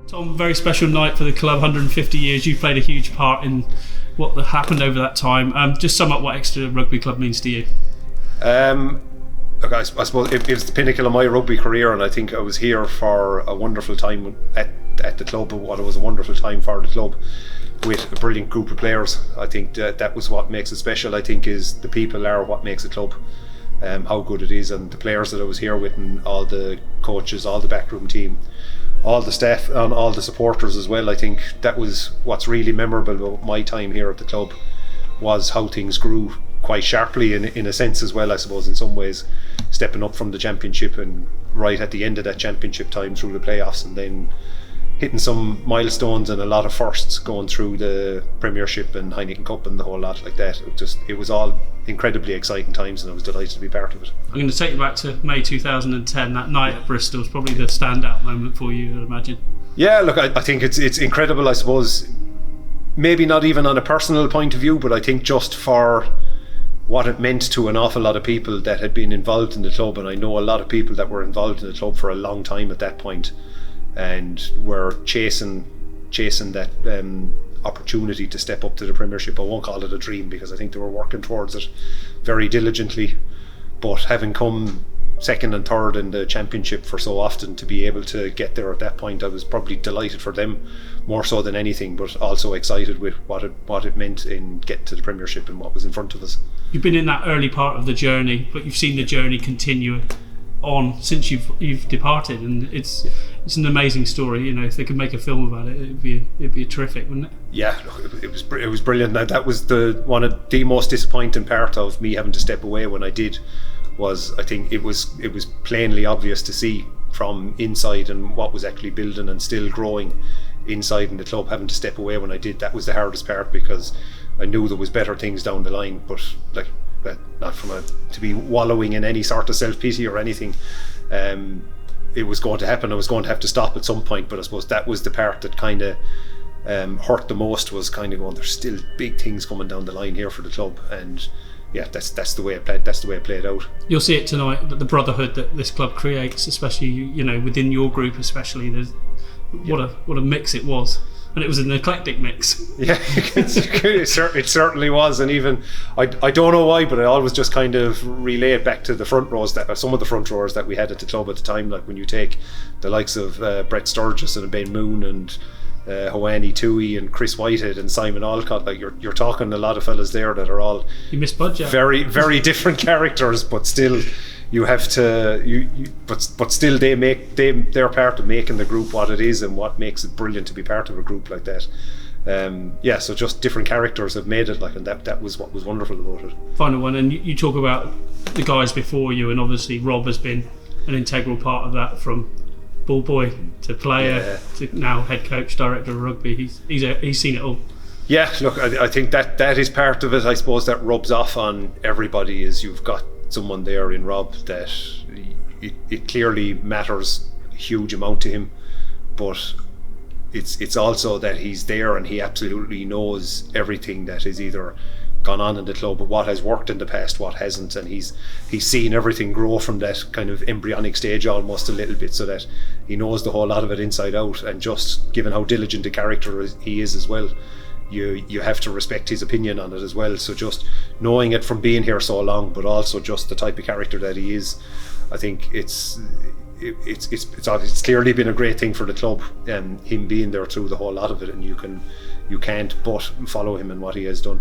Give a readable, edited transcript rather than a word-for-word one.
Tom, very special night for the club, 150 years. You played a huge part in what happened over that time. Just sum up what Exeter Rugby Club means to you. Look, I suppose it was the pinnacle of my rugby career, and I think I was here for a wonderful time at the club. What it was a wonderful time for the club with a brilliant group of players. I think that was what makes it special. I think is the people are what makes a club, how good it is, and the players that I was here with, and all the coaches, all the backroom team, all the staff and all the supporters as well. I think that was what's really memorable about my time here at the club, was how things grew quite sharply in a sense as well, I suppose, in some ways, stepping up from the championship and right at the end of that championship time through the playoffs, and then hitting some milestones and a lot of firsts going through the Premiership and Heineken Cup and the whole lot like that. It was all incredibly exciting times, and I was delighted to be part of it. I'm going to take you back to May 2010. That night at Bristol was probably the standout moment for you, I'd imagine. Yeah, look, I think it's incredible, I suppose. Maybe not even on a personal point of view, but I think just for what it meant to an awful lot of people that had been involved in the club, and I know a lot of people that were involved in the club for a long time at that point, and were chasing that opportunity to step up to the Premiership. I won't call it a dream, because I think they were working towards it very diligently, but having come second and third in the Championship for so often, to be able to get there at that point, I was probably delighted for them more so than anything, but also excited with what it meant in getting to the Premiership and what was in front of us. You've been in that early part of the journey, but you've seen the journey continue on since you've departed, and it's an amazing story. You know, if they could make a film about it, it'd be terrific, wouldn't it? Yeah, look, it was brilliant. Now, that was one of the most disappointing part of me having to step away when I did. Was I think it was plainly obvious to see from inside and what was actually building and still growing inside in the club. Having to step away when I did, that was the hardest part, because I knew there was better things down the line, but like not to be wallowing in any sort of self-pity or anything. It was going to happen. I was going to have to stop at some point, but I suppose that was the part that kind of hurt the most, was kind of going, there's still big things coming down the line here for the club, and yeah, that's the way it played. That's the way it played out. You'll see it tonight, that the brotherhood that this club creates, especially within your group, especially. What a mix it was, and it was an eclectic mix. Yeah, it certainly was, and even I don't know why, but I always just kind of relay it back to the front rows, that some of the front rows that we had at the club at the time. Like when you take the likes of Brett Sturgis and Ben Moon and Hawani Tui and Chris Whitehead and Simon Alcott, like you're talking a lot of fellas there that are all very, very different characters, but still you have to but still they're part of making the group what it is, and what makes it brilliant to be part of a group like that. So just different characters have made it, like, and that was what was wonderful about it. Final one, and you talk about the guys before you, and obviously Rob has been an integral part of that, from ball boy to player to now head coach, director of rugby. He's seen it all. Yeah, look, I think that is part of it. I suppose that rubs off on everybody, is you've got someone there in Rob that it clearly matters a huge amount to him, but it's also that he's there and he absolutely knows everything that is either gone on in the club, what has worked in the past, what hasn't, and he's seen everything grow from that kind of embryonic stage almost a little bit, so that he knows the whole lot of it inside out. And just given how diligent a character he is as well, you have to respect his opinion on it as well. So just knowing it from being here so long, but also just the type of character that he is, I think it's clearly been a great thing for the club, him being there through the whole lot of it, and you can't but follow him in what he has done.